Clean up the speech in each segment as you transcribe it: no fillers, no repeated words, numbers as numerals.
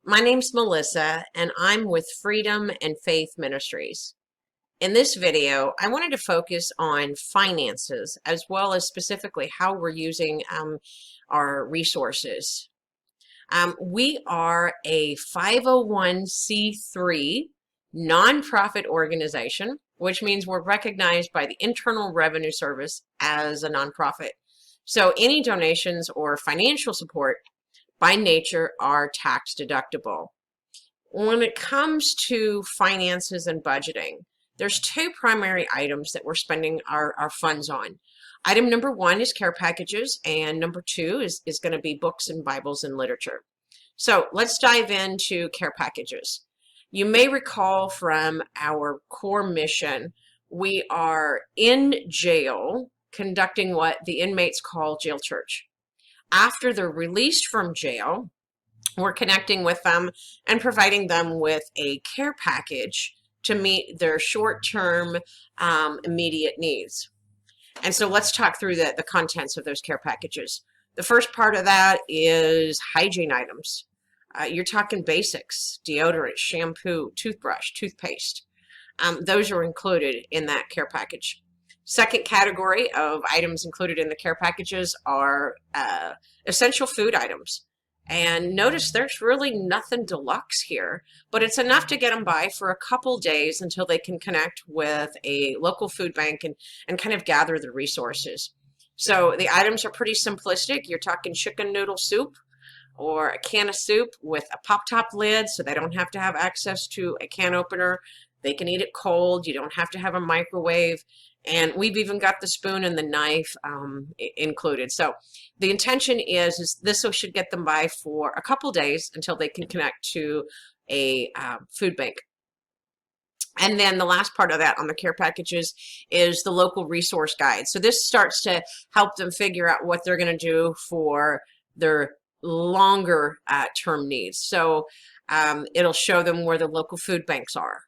My name's Melissa, and I'm with Freedom and Faith Ministries. In this video, I wanted to focus on finances as well as specifically how we're using our resources. We are a 501c3 nonprofit organization, which means we're recognized by the Internal Revenue Service as a nonprofit. So any donations or financial support by nature are tax deductible. When it comes to finances and budgeting, there's two primary items that we're spending our funds on. Item number one is care packages, and number two is going to be books and Bibles and literature. So let's dive into care packages. You may recall from our core mission, we are in jail conducting what the inmates call jail church. After they're released from jail, we're connecting with them and providing them with a care package to meet their short-term immediate needs. And so let's talk through the contents of those care packages. The first part of that is hygiene items. You're talking basics: deodorant, shampoo, toothbrush, toothpaste. Those are included in that care package. Second category of items included in the care packages are essential food items. And notice there's really nothing deluxe here, but it's enough to get them by for a couple days until they can connect with a local food bank and kind of gather the resources. So the items are pretty simplistic. You're talking chicken noodle soup or a can of soup with a pop-top lid so they don't have to have access to a can opener. They can eat it cold. You don't have to have a microwave. And we've even got the spoon and the knife included. So the intention is this should get them by for a couple days until they can connect to a food bank. And then the last part of that on the care packages is the local resource guide. So this starts to help them figure out what they're going to do for their longer term needs. So it'll show them where the local food banks are.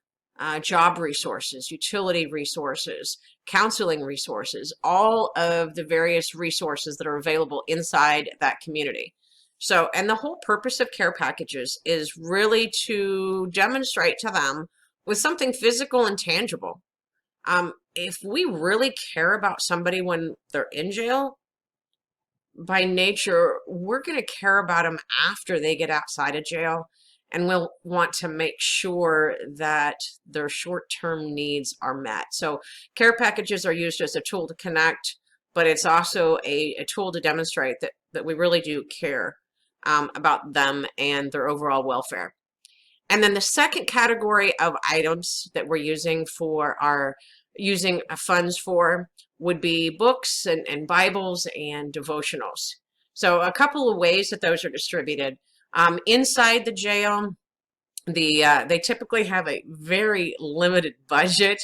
Job resources, utility resources, counseling resources, all of the various resources that are available inside that community. So, and the whole purpose of care packages is really to demonstrate to them with something physical and tangible. If we really care about somebody when they're in jail, by nature, we're going to care about them after they get outside of jail. And we'll want to make sure that their short-term needs are met. So care packages are used as a tool to connect, but it's also a tool to demonstrate that we really do care about them and their overall welfare. And then the second category of items that we're using funds for would be books and Bibles and devotionals. So a couple of ways that those are distributed. Inside the jail, they typically have a very limited budget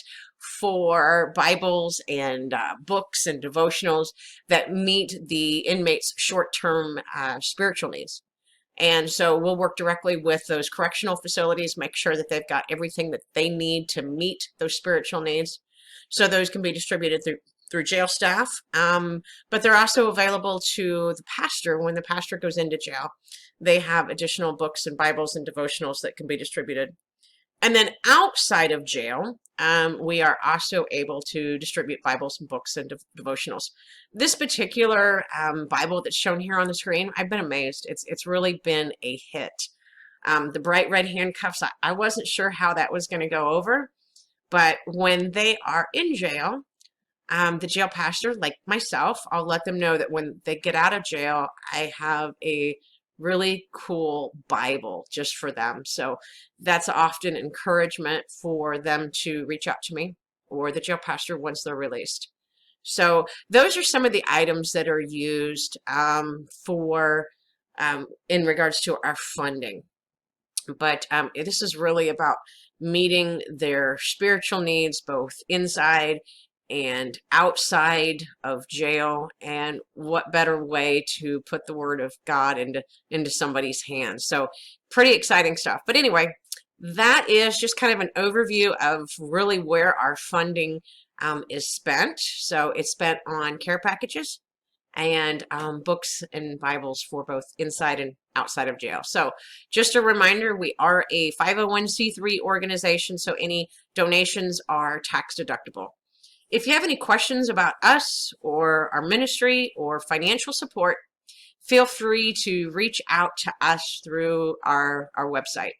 for Bibles and books and devotionals that meet the inmates' short-term spiritual needs. And so we'll work directly with those correctional facilities, make sure that they've got everything that they need to meet those spiritual needs. So those can be distributed through jail staff, but they're also available to the pastor when the pastor goes into jail. They have additional books and Bibles and devotionals that can be distributed. And then outside of jail, we are also able to distribute Bibles and books and devotionals. This particular Bible that's shown here on the screen, I've been amazed. It's really been a hit. The bright red handcuffs, I wasn't sure how that was going to go over, but when they are in jail, the jail pastor, like myself, I'll let them know that when they get out of jail, I have a really cool Bible just for them. So that's often encouragement for them to reach out to me or the jail pastor once they're released. So those are some of the items that are used in regards to our funding. But this is really about meeting their spiritual needs, both inside and outside of jail, and what better way to put the word of God into somebody's hands. So pretty exciting stuff. But anyway, that is just kind of an overview of really where our funding is spent. So it's spent on care packages, and books and Bibles for both inside and outside of jail. So just a reminder, we are a 501c3 organization, so any donations are tax deductible. If you have any questions about us or our ministry or financial support, feel free to reach out to us through our website.